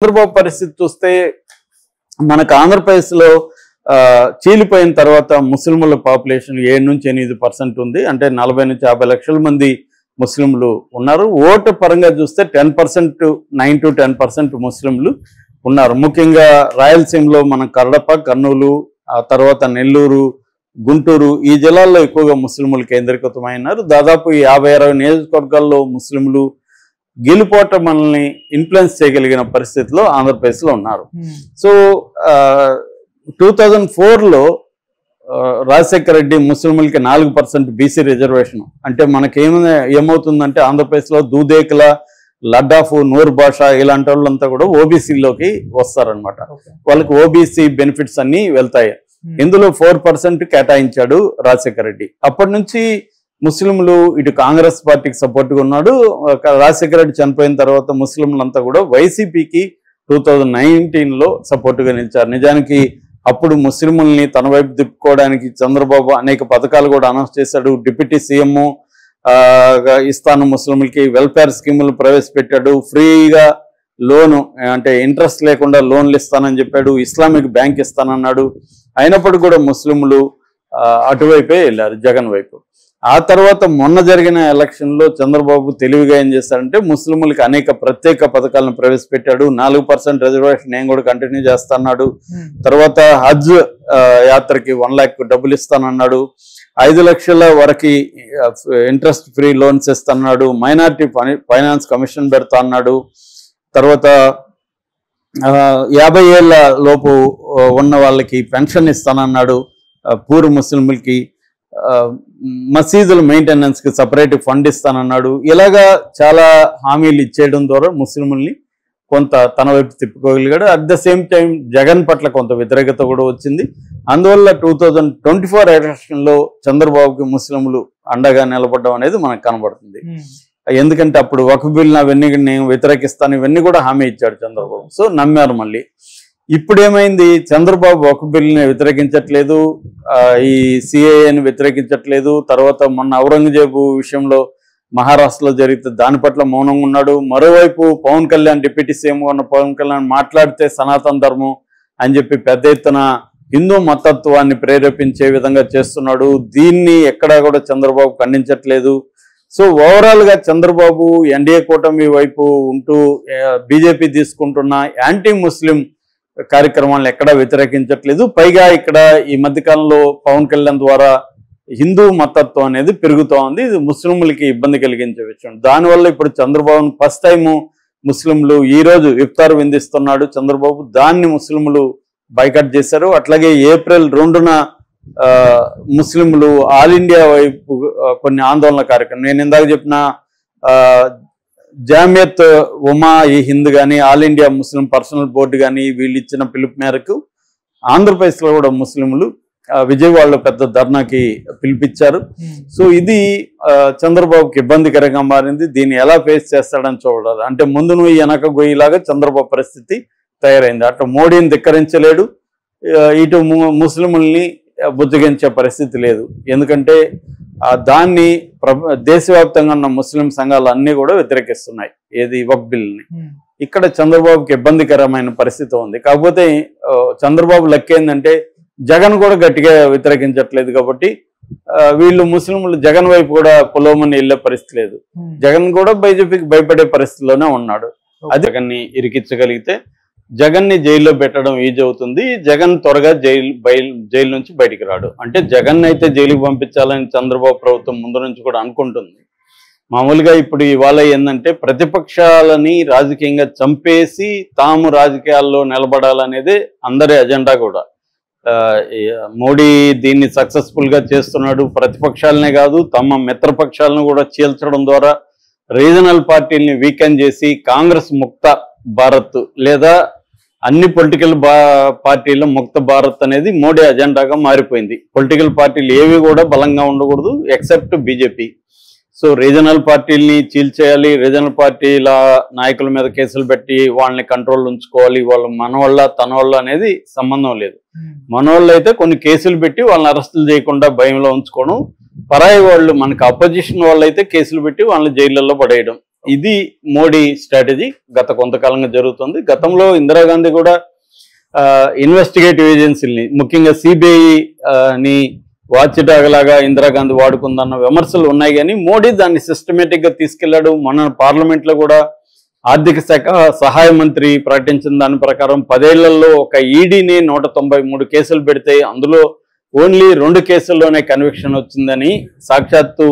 చంద్రబాబు పరిస్థితి చూస్తే మనకు ఆంధ్రప్రదేశ్లో చీలిపోయిన తర్వాత ముస్లింల పాపులేషన్ 7 నుంచి 8% ఉంది. అంటే 40 నుంచి 50 లక్షల మంది ముస్లింలు ఉన్నారు. ఓటు పరంగా చూస్తే 10%, 9 to 10% ముస్లింలు ఉన్నారు. ముఖ్యంగా రాయలసీమలో మన కడప, కర్నూలు, ఆ తర్వాత నెల్లూరు, గుంటూరు ఈ జిల్లాల్లో ఎక్కువగా ముస్లింలు కేంద్రీకృతమైనారు. దాదాపు 50-60 నియోజకవర్గాల్లో ముస్లింలు గెలుపోవటం మనల్ని ఇన్ఫ్లుయెన్స్ చేయగలిగిన పరిస్థితిలో ఆంధ్రప్రదేశ్లో ఉన్నారు. సో 2004లో రాజశేఖర రెడ్డి ముస్లింలకి 4% బీసీ రిజర్వేషన్. అంటే ఏమవుతుందంటే ఆంధ్రప్రదేశ్లో దూదేకుల, లడ్డాఫ్, నూర్ భాషా ఇలాంటి వాళ్ళంతా కూడా ఓబీసీలోకి వస్తారనమాట. వాళ్ళకి ఓబీసీ బెనిఫిట్స్ అన్ని వెళ్తాయి. ఇందులో 4% కేటాయించాడు రాజశేఖర రెడ్డి. అప్పటి నుంచి ముస్లింలు ఇటు కాంగ్రెస్ పార్టీకి సపోర్ట్గా ఉన్నాడు. రాజశేఖర రెడ్డి చనిపోయిన తర్వాత ముస్లింలంతా కూడా వైసీపీకి 2019లో సపోర్టుగా నిలిచారు. నిజానికి అప్పుడు ముస్లింలని తన వైపు తిప్పుకోవడానికి చంద్రబాబు అనేక పథకాలు కూడా అనౌన్స్ చేశాడు. డిప్యూటీ సీఎం ఇస్తాను ముస్లింలకి, వెల్ఫేర్ స్కీములు ప్రవేశపెట్టాడు. ఫ్రీగా లోను అంటే ఇంట్రెస్ట్ లేకుండా లోన్లు ఇస్తానని చెప్పాడు. ఇస్లామిక్ బ్యాంక్ ఇస్తానన్నాడు. అయినప్పటికీ కూడా ముస్లింలు అటువైపే వెళ్ళారు, జగన్ వైపు. ఆ తర్వాత మొన్న జరిగిన ఎలక్షన్లో చంద్రబాబు తెలివిగా ఏం చేస్తాడంటే ముస్లింలకి అనేక ప్రత్యేక పథకాలను ప్రవేశపెట్టాడు. 4% రిజర్వేషన్ నేను కూడా కంటిన్యూ చేస్తాన్నాడు. తర్వాత హజ్ యాత్రకి 1 లక్ష డబ్బులు ఇస్తానన్నాడు. 5 లక్షల వరకు ఇంట్రెస్ట్ ఫ్రీ లోన్స్ ఇస్తాన్నాడు. మైనారిటీ ఫైనాన్స్ కమిషన్ పెడతా అన్నాడు. తర్వాత 50 ఏళ్ల లోపు ఉన్న వాళ్ళకి పెన్షన్ ఇస్తానన్నాడు. పూర్ ముస్లింలకి మసీదుల మెయింటెనెన్స్కి సపరేట్ ఫండ్ ఇస్తానన్నాడు. ఇలాగా చాలా హామీలు ఇచ్చేయడం ద్వారా ముస్లింల్ని కొంత తన వైపు తిప్పుకోగలిగాడు. At the same time Jagan పట్ల కొంత వ్యతిరేకత కూడా వచ్చింది. అందువల్ల 2024 ఎలక్షన్లో చంద్రబాబుకి ముస్లింలు అండగా నిలబడడం అనేది మనకు కనబడుతుంది. ఎందుకంటే అప్పుడు వక్ఫ్ బిల్లు అవన్నీ నేను వ్యతిరేకిస్తాను ఇవన్నీ కూడా హామీ ఇచ్చాడు చంద్రబాబు. సో నమ్మారు. మళ్ళీ ఇప్పుడు ఏమైంది, చంద్రబాబు వక్ఫ్ బిల్లుని వ్యతిరేకించట్లేదు, ఈ సిఏఏని వ్యతిరేకించట్లేదు. తర్వాత మొన్న ఔరంగజేబు విషయంలో మహారాష్ట్రలో జరిగితే దాని పట్ల మౌనంగా ఉన్నాడు. మరోవైపు పవన్ కళ్యాణ్, డిప్యూటీ సీఎం ఉన్న పవన్ కళ్యాణ్ మాట్లాడితే సనాతన ధర్మం అని చెప్పి పెద్ద ఎత్తున హిందూ మతత్వాన్ని ప్రేరేపించే విధంగా చేస్తున్నాడు. దీన్ని ఎక్కడా కూడా చంద్రబాబు ఖండించట్లేదు. సో ఓవరాల్గా చంద్రబాబు ఎన్డీఏ కూటమి వైపు ఉంటూ బీజేపీ తీసుకుంటున్న యాంటీ ముస్లిం కార్యక్రమాలను ఎక్కడా వ్యతిరేకించట్లేదు. పైగా ఇక్కడ ఈ మధ్యకాలంలో పవన్ కళ్యాణ్ ద్వారా హిందూ మతత్వం అనేది పెరుగుతూ ఉంది. ఇది ముస్లింలకి ఇబ్బంది కలిగించే విషయం. దానివల్ల ఇప్పుడు చంద్రబాబును ఫస్ట్ టైము ముస్లింలు ఈరోజు ఇఫ్తార్ విందిస్తున్నాడు చంద్రబాబు. దాన్ని ముస్లింలు బైకాట్ చేశారు. అట్లాగే ఏప్రిల్ 2న ముస్లింలు ఆల్ ఇండియా వైపు కొన్ని ఆందోళన కార్యక్రమం, నేను ఇందాక చెప్పిన జామియత్ ఉమా ఈ హింద్ కానీ, all India Muslim personal board కానీ వీళ్ళు ఇచ్చిన పిలుపు మేరకు ఆంధ్రప్రదేశ్లో కూడా ముస్లింలు విజయవాడలో పెద్ద ధర్నాకి పిలిపించారు. సో ఇది చంద్రబాబుకి ఇబ్బందికరంగా మారింది. దీన్ని ఎలా ఫేస్ చేస్తాడని చూడాలి. అంటే ముందు నువ్వు వెనక గొయ్యిలాగా చంద్రబాబు పరిస్థితి తయారైంది. అటు మోడీని ధిక్కరించలేడు, ఇటు ముస్లింల్ని బుజ్జగించే పరిస్థితి లేదు. ఎందుకంటే దాన్ని దేశవ్యాప్తంగా ఉన్న ముస్లిం సంఘాలు అన్నీ కూడా వ్యతిరేకిస్తున్నాయి, ఏది వక్ఫ్ బిల్ని. ఇక్కడ చంద్రబాబుకి ఇబ్బందికరమైన పరిస్థితి ఉంది. కాకపోతే చంద్రబాబు లెక్క ఏంటంటే జగన్ కూడా గట్టిగా వ్యతిరేకించట్లేదు కాబట్టి వీళ్ళు ముస్లింలు జగన్ వైపు కూడా పొలోమని వెళ్ళే పరిస్థితి లేదు. జగన్ కూడా బీజేపీకి భయపడే పరిస్థితిలోనే ఉన్నాడు. అది జగన్ని ఇరికించగలిగితే జగన్ని జైల్లో పెట్టడం ఈజీ అవుతుంది. జగన్ త్వరగా జైలు నుంచి బయటికి రాడు. అంటే జగన్ అయితే జైలుకి పంపించాలని చంద్రబాబు ప్రభుత్వం ముందు నుంచి కూడా అనుకుంటుంది. మామూలుగా ఇప్పుడు ఇవాళ ఏంటంటే ప్రతిపక్షాలని రాజకీయంగా చంపేసి తాము రాజకీయాల్లో నిలబడాలనేది అందరి అజెండా కూడా. మోడీ దీన్ని సక్సెస్ఫుల్గా చేస్తున్నాడు. ప్రతిపక్షాలనే కాదు తమ మిత్రపక్షాలను కూడా చీల్చడం ద్వారా రీజనల్ పార్టీల్ని వీకెన్ చేసి కాంగ్రెస్ ముక్త భారత్ లేదా అన్ని పొలిటికల్ పార్టీల ముక్త భారత్ అనేది మోడీ అజెండాగా మారిపోయింది. పొలిటికల్ పార్టీలు ఏవి కూడా బలంగా ఉండకూడదు ఎక్సెప్ట్ బీజేపీ. సో రీజనల్ పార్టీల్ని చీల్చేయాలి, రీజనల్ పార్టీల నాయకుల మీద కేసులు పెట్టి వాళ్ళని కంట్రోల్ ఉంచుకోవాలి. వాళ్ళు మనవాళ్ళ తనవాళ్ళ అనేది సంబంధం లేదు. మనవాళ్ళు అయితే కొన్ని కేసులు పెట్టి వాళ్ళని అరెస్టులు చేయకుండా భయంలో ఉంచుకోవడం, పరాయి వాళ్ళు మనకు అపోజిషన్ వాళ్ళు అయితే కేసులు పెట్టి వాళ్ళని జైళ్ళల్లో పడేయడం, ఇది మోడీ స్ట్రాటజీ గత కొంతకాలంగా జరుగుతుంది. గతంలో ఇందిరాగాంధీ కూడా ఇన్వెస్టిగేటివ్ ఏజెన్సీని, ముఖ్యంగా సిబిఐ ని వాచ్ డాగ్ లాగా ఇందిరాగాంధీ వాడుకుందన్న విమర్శలు ఉన్నాయి. కానీ మోడీ దాన్ని సిస్టమేటిక్ గా తీసుకెళ్లాడు. మన పార్లమెంట్ లో కూడా ఆర్థిక శాఖ సహాయ మంత్రి ప్రకటించిన దాని ప్రకారం 10 ఏళ్లలో ఒక ఈడీని 193 కేసులు పెడితే అందులో ఓన్లీ 2 కేసుల్లోనే కన్విక్షన్ వచ్చిందని సాక్షాత్తు